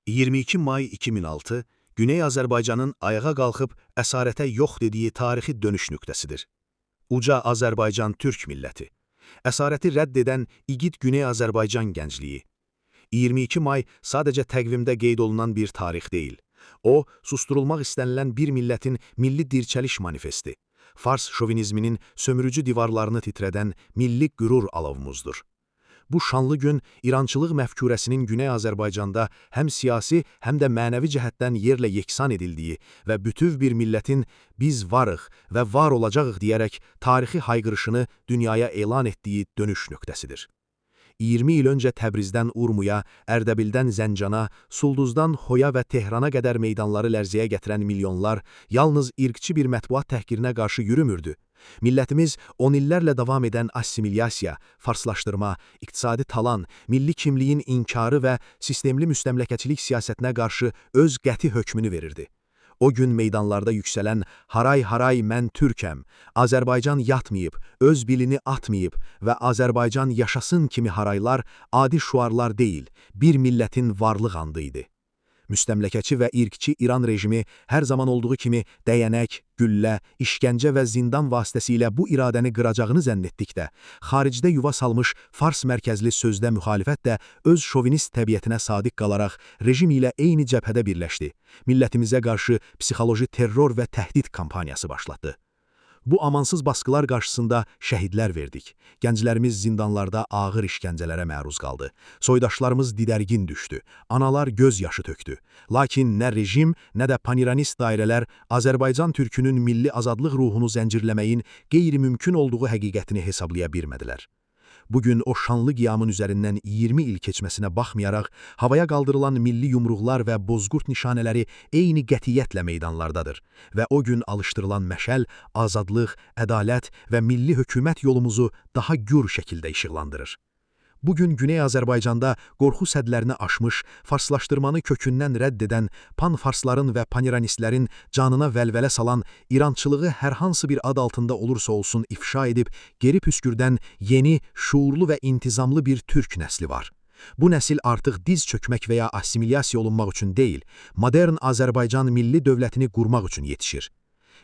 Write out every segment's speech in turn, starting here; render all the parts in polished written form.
22 may 2006 Güney Azərbaycanın ayağa qalxıb əsarətə yox dediyi tarixi dönüş nöqtəsidir. Uca Azərbaycan Türk milləti. Əsarəti rədd edən igid Güney Azərbaycan gəncliyi. 22 may sadəcə təqvimdə qeyd olunan bir tarix deyil. O, susturulmaq istənilən bir millətin milli dirçəliş manifesti. Fars şovinizminin sömürücü divarlarını titrədən milli qürur alovumuzdur. Bu şanlı gün İrançılıq məfkurəsinin Güney Azərbaycanda həm siyasi, həm də mənəvi cəhətdən yerlə yeksan edildiyi və bütöv bir millətin biz varıq və var olacağıq deyərək tarixi hayqırışını dünyaya elan etdiyi dönüş nöqtəsidir. 20 il öncə Təbrizdən Urmuya, Ərdəbildən Zəncana, Sulduzdan Xoya və Tehrana qədər meydanları lərzəyə gətirən milyonlar yalnız irqçi bir mətbuat təhqirinə qarşı yürümürdü. Millətimiz 10 illərlə davam edən assimilyasiya, farslaşdırma, iqtisadi talan, milli kimliyin inkarı və sistemli müstəmləkəçilik siyasətinə qarşı öz qəti hökmünü verirdi. O gün meydanlarda yüksələn haray haray mən Türkəm, Azərbaycan yatmayıb, öz bilini atmayıb və Azərbaycan yaşasın kimi haraylar adi şuarlar deyil, bir millətin varlıq andı idi. Müstəmləkəçi və irqçi İran rejimi hər zaman olduğu kimi dəyənək, güllə, işgəncə və zindan vasitəsilə bu iradəni qıracağını zənn etdikdə, xaricdə yuva salmış Fars mərkəzli sözdə müxalifət də öz şovinist təbiətinə sadiq qalaraq rejim ilə eyni cəbhədə birləşdi. Millətimizə qarşı psixoloji terror və təhdid kampaniyası başlatdı. Bu amansız baskılar qarşısında şəhidlər verdik. Gənclərimiz zindanlarda ağır işgəncələrə məruz qaldı. Soydaşlarımız didərgin düşdü. Analar göz yaşı tökdü. Lakin nə rejim, nə də paniranist dairələr Azərbaycan türkünün milli azadlıq ruhunu zəncirləməyin qeyri-mümkün olduğu həqiqətini hesablaya bilmədilər. Bugün o şanlı qiyamın üzərindən 20 il keçməsinə baxmayaraq, havaya qaldırılan milli yumruqlar və bozqurt nişanələri eyni qətiyyətlə meydanlardadır və o gün alışdırılan məşəl, azadlıq, ədalət və milli hökumət yolumuzu daha gür şəkildə işıqlandırır. Bugün Güney Azərbaycanda qorxu sədlərini aşmış, farslaşdırmanı kökündən rədd edən, pan-farsların və paniranistlərin canına vəlvələ salan, İrançılığı hər hansı bir ad altında olursa olsun ifşa edib, geri püskürdən yeni, şuurlu və intizamlı bir türk nəsli var. Bu nəsil artıq diz çökmək və ya assimilyasiya olunmaq üçün deyil, modern Azərbaycan milli dövlətini qurmaq üçün yetişir.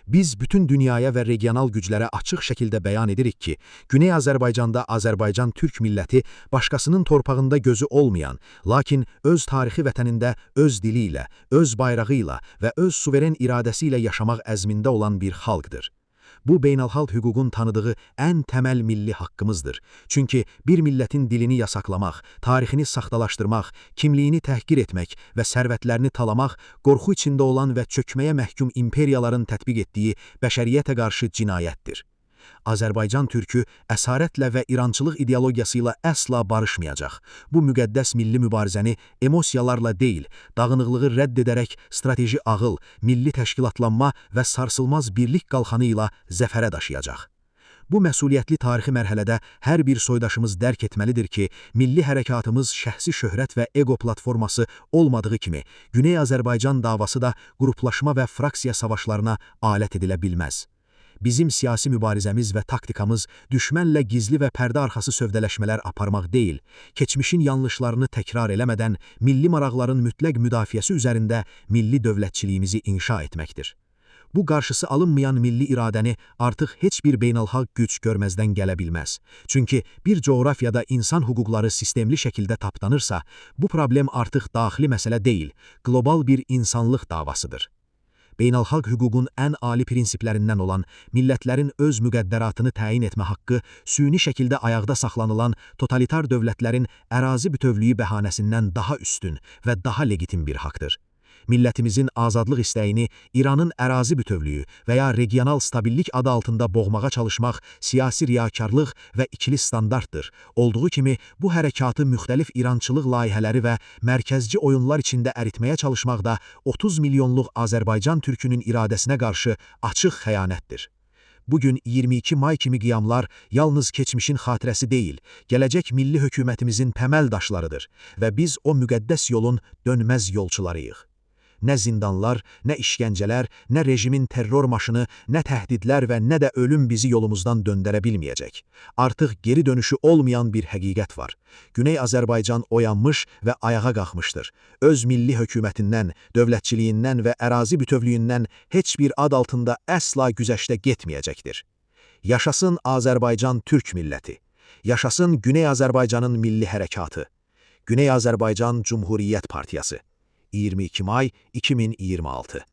Biz bütün dünyaya və regional güclərə açıq şəkildə bəyan edirik ki, Güney Azərbaycanda Azərbaycan Türk milləti başqasının torpağında gözü olmayan, lakin öz tarixi vətənində öz dili ilə, öz bayrağı ilə və öz suveren iradəsi ilə yaşamaq əzmində olan bir xalqdır. Bu, beynəlxalq hüququn tanıdığı ən təməl milli haqqımızdır. Çünki bir millətin dilini yasaqlamaq, tarixini saxtalaşdırmaq, kimliyini təhqir etmək və sərvətlərini talamaq, qorxu içində olan və çökməyə məhkum imperiyaların tətbiq etdiyi bəşəriyyətə qarşı cinayətdir. Azərbaycan türkü əsarətlə və İrançılıq ideologiyası ilə əsla barışmayacaq. Bu müqəddəs milli mübarizəni emosiyalarla deyil, dağınıqlığı rədd edərək strateji ağıl, milli təşkilatlanma və sarsılmaz birlik qalxanı ilə zəfərə daşıyacaq. Bu məsuliyyətli tarixi mərhələdə hər bir soydaşımız dərk etməlidir ki, milli hərəkatımız şəxsi şöhrət və ego platforması olmadığı kimi, Güney Azərbaycan davası da qruplaşma və fraksiya savaşlarına alət edilə bilməz. Bizim siyasi mübarizəmiz və taktikamız düşmənlə gizli və pərdə arxası sövdələşmələr aparmaq deyil, keçmişin yanlışlarını təkrar eləmədən milli maraqların mütləq müdafiəsi üzərində milli dövlətçiliyimizi inşa etməkdir. Bu qarşısı alınmayan milli iradəni artıq heç bir beynəlxalq güc görməzdən gələ bilməz. Çünki bir coğrafiyada insan hüquqları sistemli şəkildə tapdanırsa, bu problem artıq daxili məsələ deyil, qlobal bir insanlıq davasıdır. Beynəlxalq hüququn ən ali prinsiplərindən olan millətlərin öz müqəddəratını təyin etmə haqqı süni şəkildə ayaqda saxlanılan totalitar dövlətlərin ərazi bütövlüyü bəhanəsindən daha üstün və daha legitim bir haqdır. Millətimizin azadlıq istəyini İranın ərazi bütövlüyü və ya regional stabillik adı altında boğmağa çalışmaq siyasi riyakarlıq və ikili standartdır. Olduğu kimi, bu hərəkatı müxtəlif İrançılıq layihələri və mərkəzci oyunlar içində əritməyə çalışmaq da 30 milyonluq Azərbaycan türkünün iradəsinə qarşı açıq xəyanətdir. Bugün 22 may kimi qiyamlar yalnız keçmişin xatirəsi deyil, gələcək milli hökumətimizin təməl daşlarıdır və biz o müqəddəs yolun dönməz yolçularıyıq. Nə zindanlar, nə işgəncələr, nə rejimin terror maşını, nə təhdidlər və nə də ölüm bizi yolumuzdan döndərə bilməyəcək. Artıq geri dönüşü olmayan bir həqiqət var. Güney Azərbaycan oyanmış və ayağa qalxmışdır. Öz milli hökumətindən, dövlətçiliyindən və ərazi bütövlüyündən heç bir ad altında əsla güzəştə getməyəcəkdir. Yaşasın Azərbaycan Türk milləti. Yaşasın Güney Azərbaycanın milli hərəkatı. Güney Azərbaycan Cumhuriyyət Partiyası. 22 may 2026